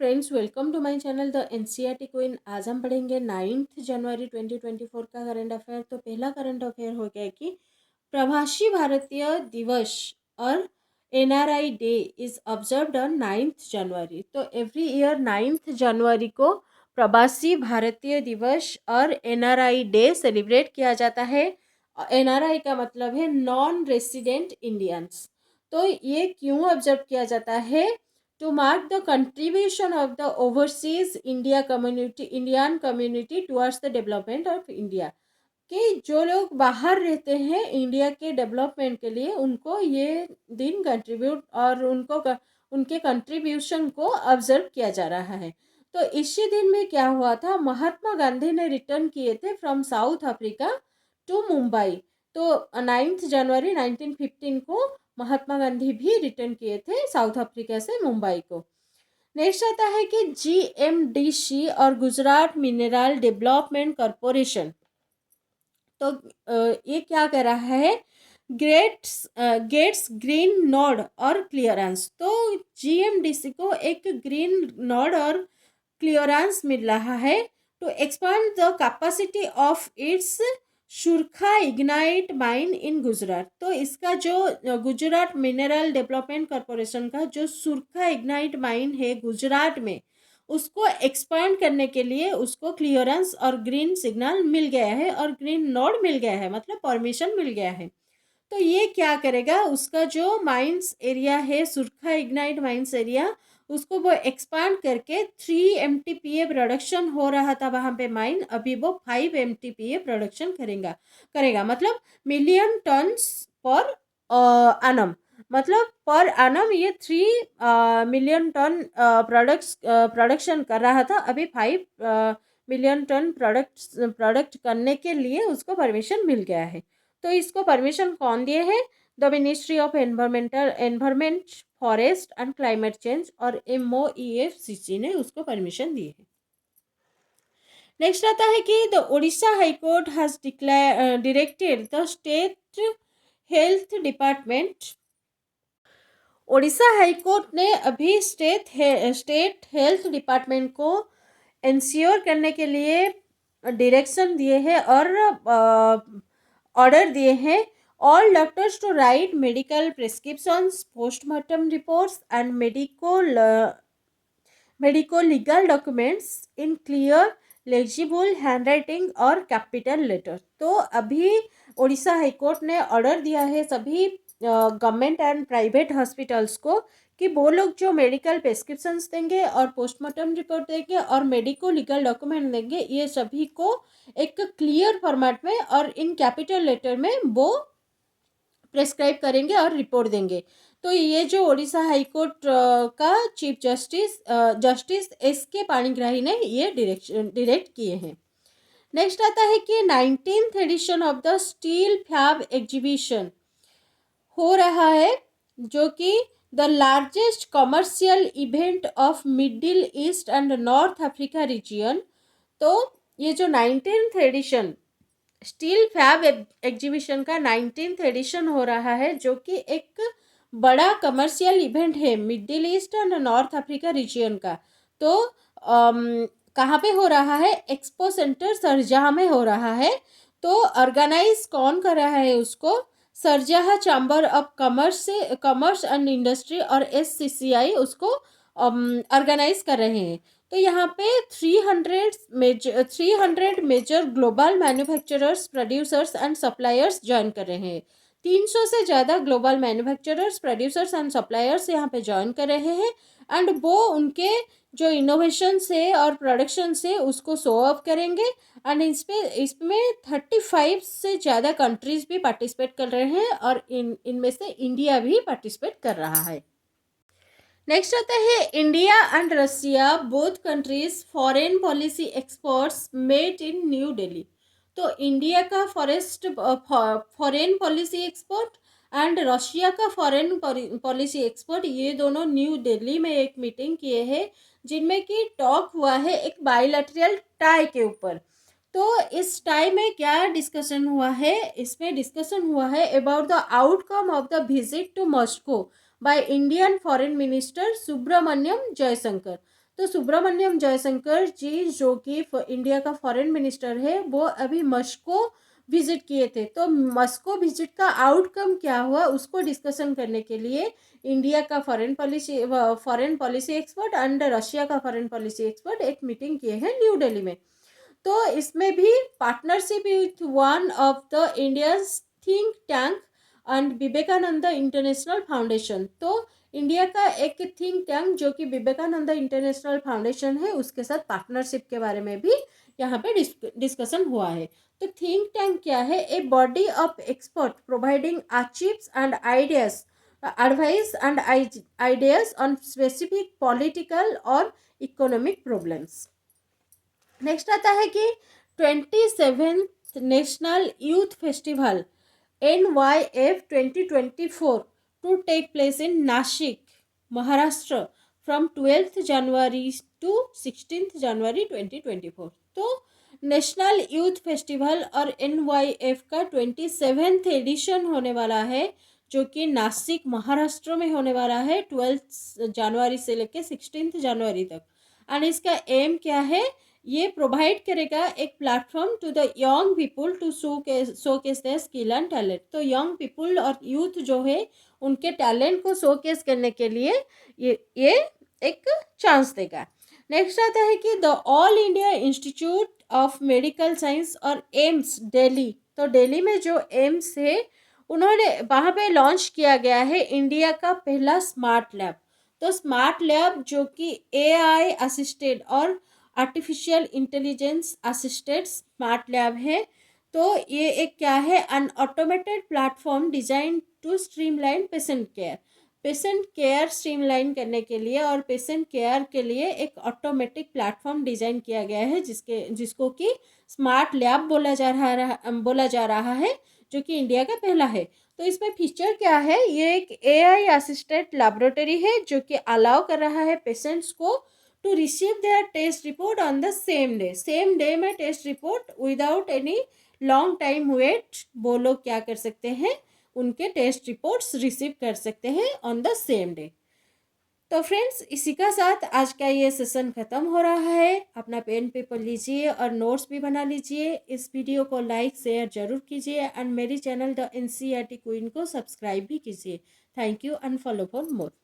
Friends, welcome to my channel the NCERT queen. आज हम पढ़ेंगे 9 जनवरी 2024 का करंट अफेयर। तो पहला करंट अफेयर हो गया कि प्रवासी भारतीय दिवस और NRI day is observed on 9 जनवरी। तो एवरी ईयर 9 जनवरी को प्रवासी भारतीय दिवस और एनआरआई डे सेलिब्रेट किया जाता है। एनआरआई का मतलब है नॉन रेसिडेंट इंडियंस। तो ये क्यों ऑब्जर्व किया जाता है? to mark the contribution of the overseas Indian community towards the development of India। कि जो लोग बाहर रहते हैं इंडिया के डेवलपमेंट के लिए, उनको ये दिन कंट्रीब्यूट और उनके कंट्रीब्यूशन को ऑब्जर्व किया जा रहा है। तो इसी दिन में क्या हुआ था, महात्मा गांधी ने रिटर्न किए थे from South Africa to Mumbai. तो 9 जनवरी 1915 को महात्मा गांधी भी रिटर्न किए थे साउथ अफ्रीका से मुंबई को। नेक्स्ट आता है कि जीएमडीसी और गुजरात मिनरल डेवलपमेंट कॉरपोरेशन, तो ये क्या कर रहा है, गेट्स ग्रीन नोड और क्लियरेंस। तो जीएमडीसी को एक ग्रीन नोड और क्लियरेंस मिल रहा है to expand the capacity of its Surkha ignite mine in Gujarat. तो इसका जो गुजरात मिनरल डेवलपमेंट कॉरपोरेशन का जो सुरखा इग्नाइट माइन है गुजरात में, उसको एक्सपांड करने के लिए उसको क्लियरेंस और ग्रीन सिग्नल मिल गया है और ग्रीन नोड मिल गया है, मतलब परमिशन मिल गया है। तो ये क्या करेगा, उसका जो माइंस एरिया है सुरखा इग्नाइट माइंस एरिया, उसको वो एक्सपांड करके 3 MTPA प्रोडक्शन हो रहा था वहाँ पे माइन, अभी वो 5 MTPA प्रोडक्शन करेगा मतलब मिलियन टन्स पर एनम। मतलब पर एनम ये 3 मिलियन टन प्रोडक्शन कर रहा था, अभी 5 मिलियन टन प्रोडक्ट करने के लिए उसको परमिशन मिल गया है। तो इसको परमिशन कौन दिए है? The ministry of environment forest and climate change और MOEFCC ने उसको परमिशन दी है। नेक्स्ट आता है कि the Orissa high court has directed the state health department. Orissa high court ने अभी स्टेट हेल्थ डिपार्टमेंट को इंश्योर करने के लिए डायरेक्शन दिए हैं और ऑर्डर दिए हैं all doctors to write medical prescriptions, postmortem reports and medico legal documents in clear legible handwriting और कैपिटल लेटर। तो अभी उड़ीसा हाईकोर्ट ने ऑर्डर दिया है सभी गवर्नमेंट एंड प्राइवेट हॉस्पिटल्स को कि वो लोग जो मेडिकल प्रेस्क्रिप्शंस देंगे और पोस्टमार्टम रिपोर्ट देंगे और मेडिको लीगल डॉक्यूमेंट देंगे, ये सभी को एक क्लियर फॉर्मेट में और इन कैपिटल लेटर में वो प्रेस्क्राइब करेंगे और रिपोर्ट देंगे। तो ये जो उड़ीसा हाईकोर्ट का चीफ जस्टिस SK पाणिग्राही ने ये डायरेक्ट किए हैं। नेक्स्ट आता है कि 19th edition of the steel fab exhibition हो रहा है, जो कि the largest commercial event of Middle East and North Africa region. तो ये जो 19th addition steel fab exhibition का 19th एडिशन हो रहा है, जो कि एक बड़ा कमर्शियल इवेंट है middle East and North Africa region का। तो कहाँ पे हो रहा है? एक्सपो सेंटर सरजाह में हो रहा है। तो ऑर्गेनाइज कौन कर रहा है उसको? Sharjah chamber of commerce and industry और SCCI उसको ऑर्गेनाइज कर रहे हैं। तो यहाँ पे 300 major global manufacturers, producers and suppliers join कर रहे हैं। 300 से ज़्यादा global manufacturers, producers and suppliers यहाँ पे ज्वाइन कर रहे हैं एंड वो उनके जो इनोवेशन से और प्रोडक्शन से उसको शो ऑफ करेंगे एंड इसमें 35 से ज़्यादा कंट्रीज़ भी पार्टिसिपेट कर रहे हैं और इनमें से इंडिया भी पार्टिसिपेट कर रहा है। नेक्स्ट आता है India and Russia both countries foreign policy experts met in New Delhi. तो इंडिया का foreign policy expert and Russia का फॉरेन पॉलिसी एक्सपर्ट, ये दोनों न्यू दिल्ली में एक मीटिंग किए हैं जिनमें कि टॉक हुआ है एक बायलैटरल टाई के ऊपर। तो इस टाई में क्या डिस्कशन हुआ है? इसमें डिस्कशन हुआ है about the outcome of the visit to Moscow by Indian foreign minister Subrahmanyam Jaishankar. तो सुब्रमण्यम जयशंकर जी जो कि इंडिया का फॉरेन मिनिस्टर है, वो अभी मस्को विजिट किए थे। तो मस्को विजिट का आउटकम क्या हुआ उसको डिस्कशन करने के लिए इंडिया का foreign policy expert and Russia का फॉरेन पॉलिसी एक्सपर्ट एक मीटिंग किए हैं न्यू दिल्ली में। तो इसमें भी partnership with one of the India's think tank and Vivekananda international foundation. तो इंडिया का एक थिंक टैंक जो कि विवेकानंद इंटरनेशनल फाउंडेशन है उसके साथ पार्टनरशिप के बारे में भी यहाँ पे डिस्कशन हुआ है। तो थिंक टैंक क्या है? A body of expert providing achieves and ideas advice and ideas on specific political और इकोनॉमिक प्रॉब्लम्स। नेक्स्ट आता है कि 27th national youth festival NYF 2024 to take place in Nashik Maharashtra from 12th January to 16th January 2024। तो national youth festival और NYF का 27th addition होने वाला है जो कि नासिक महाराष्ट्र में होने वाला है 12th जनवरी से लेकर 16th जनवरी तक। एंड इसका एम क्या है? ये प्रोवाइड करेगा एक platform to the young people to showcase their skill and talent. तो यंग पीपुल और यूथ जो है उनके टैलेंट को शोकेस करने के लिए ये एक चांस देगा। नेक्स्ट आता है कि the all India institute of medical science और एम्स दिल्ली। तो दिल्ली में जो एम्स है उन्होंने वहाँ पे लॉन्च किया गया है इंडिया का पहला स्मार्ट लैब। तो स्मार्ट लैब जो कि AI असिस्टेड और artificial intelligence assisted smart lab है। तो ये एक क्या है? An automated platform design to streamline patient care streamline करने के लिए और पेशेंट केयर के लिए एक ऑटोमेटिक प्लेटफॉर्म डिजाइन किया गया है जिसको कि स्मार्ट लैब बोला जा रहा है जो कि इंडिया का पहला है। तो इसमें फीचर क्या है? ये एक AI असिस्टेड लैबोरेटरी है जो कि अलाउ कर रहा है पेशेंट्स को to receive their test report on the same day में test report without any long time wait. वो लोग क्या कर सकते हैं? उनके टेस्ट रिपोर्ट्स रिसीव कर सकते हैं ऑन द सेम डे। तो फ्रेंड्स इसी का साथ आज का ये सेशन ख़त्म हो रहा है। अपना पेन पेपर लीजिए और नोट्स भी बना लीजिए। इस वीडियो को लाइक शेयर जरूर कीजिए एंड मेरी चैनल द NCERT क्वीन को सब्सक्राइब भी कीजिए। Thank you and follow for more.